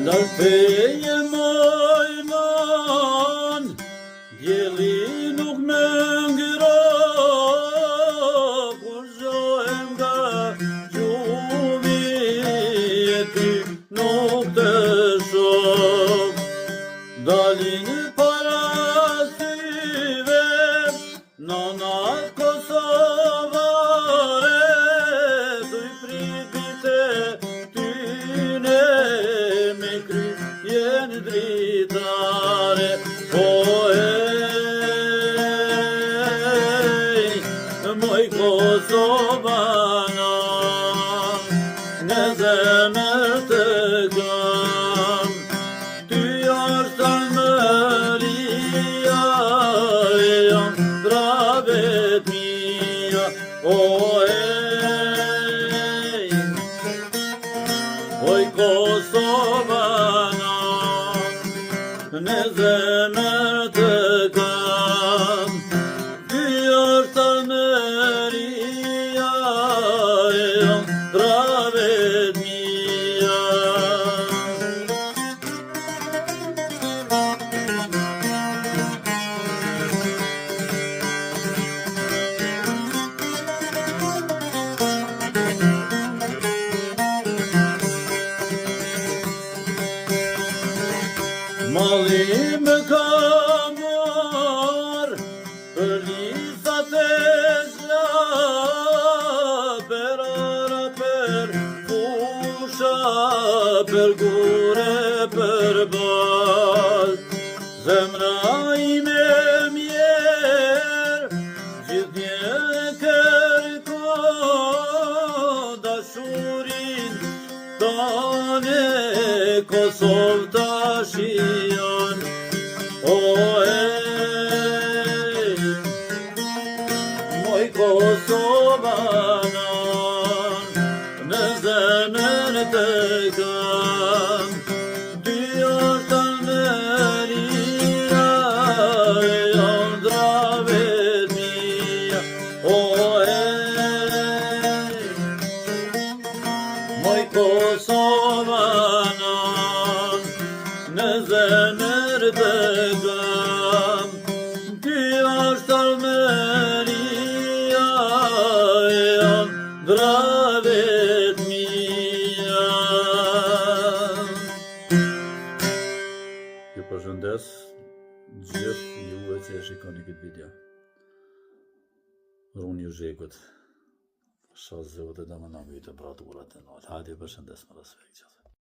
Lalpeje moj man, djeli nuk më ngira, kur zohem nga gjumi e ty nuk të shoh. Dalin para syve, nonat kosovare, duj pripite tyne me kry jenë dritare. O ej, moj Kosovana, në zemër të kam, ty është almëria e janë dravet mia. O ej, oj Kosovana, në zemër të kam, ty është almëria e janë dravet mia. Mali më ka marrë, për lisat e zla, për ara, për fusha, për gure, për bal. Zemra ime mjerë, gjithnjë e kërko, dashurin tane Kosovë tashi janë. O ej, moj Kosovana, në zemër të kam, ty është almëria e janë dravet mia. O ej, moj Kosovana, në zemër të kam, ty është almëria e janë dravet mia. Ju përshëndes gjithë juve që e shikoni këtë video. Runë ju zhekut, shazëve të dëmënami të braturat e nëllë. Hajde, përshëndes më respekt.